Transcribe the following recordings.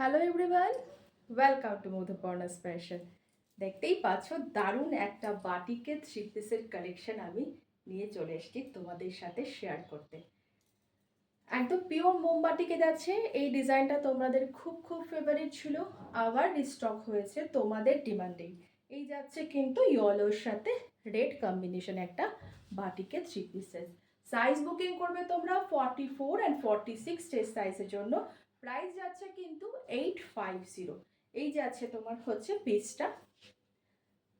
Hello everyone, welcome to Madhuparna's fashion. দেখতেই পাচ্ছ দারুণ একটা বাটিকের থ্রি পিসের কালেকশন আমি নিয়ে চলে এসেছি তোমাদের সাথে শেয়ার করতে। একদম পিওর মোমবাটিকে যাচ্ছে। এই ডিজাইনটা তোমাদের খুব খুব ফেভারিট ছিল, আবার রিস্টক হয়েছে তোমাদের ডিমান্ডেই। এই যাচ্ছে কিন্তু ইয়েলোর সাথে রেড কম্বিনেশন একটা বাটিকের থ্রি পিসেস। সাইজ বুকিং করবে তোমরা 44 অ্যান্ড 46 চেস্ট সাইজের জন্য। প্রাইস যাচ্ছে কিন্তু 850। এই যাচ্ছে তোমার হচ্ছে পিসটা।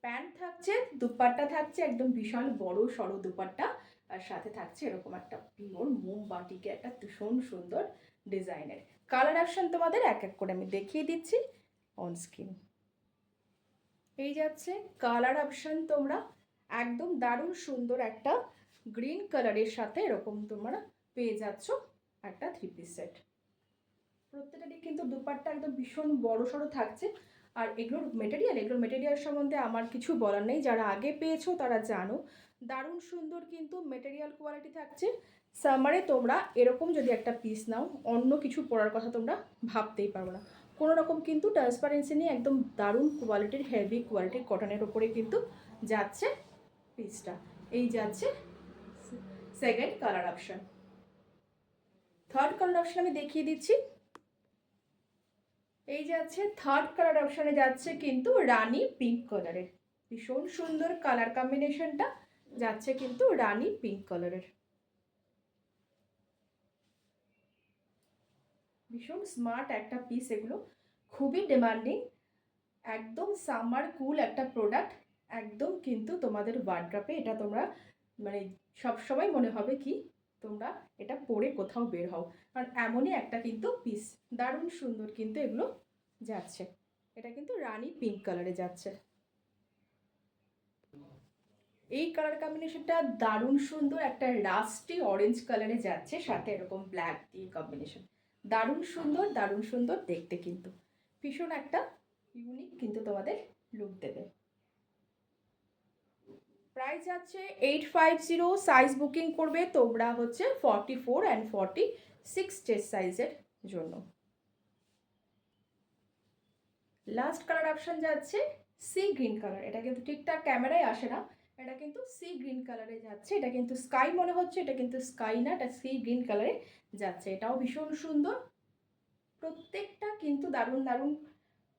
প্যান্ট থাকছে, দুপাট্টা থাকছে একদম বিশাল বড় সড়ো দুপাট্টা, আর সাথে থাকছে এরকম একটা পিওর মোমবাটিকে একটা ভীষণ সুন্দর ডিজাইনের। কালার অপশন তোমাদের এক এক করে আমি দেখিয়ে দিচ্ছি অন স্ক্রিন। এই যাচ্ছে কালার অপশন, তোমরা একদম দারুণ সুন্দর একটা গ্রিন কালারের সাথে এরকম তোমরা পেয়ে যাচ্ছ একটা থ্রি পিস সেট। প্রত্যেকটারই কিন্তু দুপাট্টা একদম ভীষণ বড় সড়ো থাকছে। আর এগুলোর মেটেরিয়াল সম্বন্ধে আমার কিছু বলার নেই, যারা আগে পেয়েছো তারা জানো। দারুণ সুন্দর কিন্তু মেটেরিয়াল কোয়ালিটি থাকছে। সামারে তোমরা এরকম যদি একটা পিস নাও, অন্য কিছু পরার কথা তোমরা ভাবতেই পারবে না। কোনো রকম কিন্তু ট্রান্সপারেন্সি নেই, একদম দারুণ কোয়ালিটির হেভি কোয়ালিটির কটনের ওপরে কিন্তু যাচ্ছে পিসটা। এই যাচ্ছে second colour option. Third colour option আমি দেখিয়ে দিচ্ছি। এই যাচ্ছে থার্ড কালার অপশানে যাচ্ছে কিন্তু রানী পিঙ্ক কালারের। ভীষণ সুন্দর কালার কম্বিনেশনটা যাচ্ছে কিন্তু রানী পিঙ্ক কালারের। ভীষণ স্মার্ট একটা পিস, এগুলো খুবই ডিমান্ডিং, একদম সামার কুল একটা প্রোডাক্ট। একদম কিন্তু তোমাদের ওয়ার্ড্রপে এটা তোমরা মানে সবসময় মনে হবে কি তোমরা এটা পরে কোথাও বের হও, কারণ এমনই একটা কিন্তু পিস। দারুণ সুন্দর কিন্তু এগুলো যাচ্ছে। এটা কিন্তু রানী পিঙ্ক কালারে যাচ্ছে। এই কালার কম্বিনেশনটা দারুণ সুন্দর, একটা রাস্টি অরেঞ্জ কালারে যাচ্ছে, সাথে এরকম ব্ল্যাক দিয়ে কম্বিনেশন। দারুণ সুন্দর দেখতে, কিন্তু ভীষণ একটা ইউনিক কিন্তু তোমাদের লুক দেবে। প্রাইস যাচ্ছে 850। সাইজ বুকিং করবে তোমরা হচ্ছে 44 অ্যান্ড 46 চেস্ট সাইজের জন্য। লাস্ট কালার অপশন যাচ্ছে সি গ্রিন কালার। এটা কিন্তু ঠিকঠাক ক্যামেরায় আসে না, এটা কিন্তু সি গ্রিন কালারে যাচ্ছে। এটা কিন্তু স্কাই মনে হচ্ছে, এটা কিন্তু স্কাই না, এটা সি গ্রিন কালারে যাচ্ছে। এটাও ভীষণ সুন্দর, প্রত্যেকটা কিন্তু দারুণ দারুণ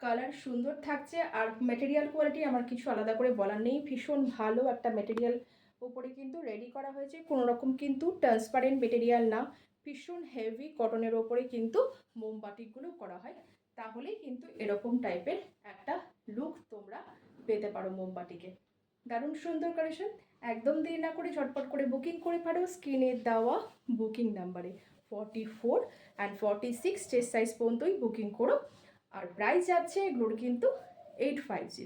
কালার সুন্দর থাকছে। আর মেটেরিয়াল কোয়ালিটি আমার কিছু আলাদা করে বলার নেই, ভীষণ ভালো একটা মেটেরিয়াল উপরে কিন্তু রেডি করা হয়েছে। কোনো রকম কিন্তু ট্রান্সপারেন্ট মেটেরিয়াল না, ভীষণ হেভি কটনের ওপরে কিন্তু মোমবাতিকগুলো করা হয়। তাহলেই কিন্তু এরকম টাইপের একটা লুক তোমরা পেতে পারো মোমবাতিকে। দারুণ সুন্দর কালেকশন। একদম দেরি না করে ঝটপট করে বুকিং করে পারো স্ক্রিনে দেওয়া বুকিং নাম্বারে। 44 অ্যান্ড 46 চেস্ট সাইজ পর্যন্তই বুকিং করো। আর প্রাইস যাচ্ছে এগুলোর কিন্তু 850।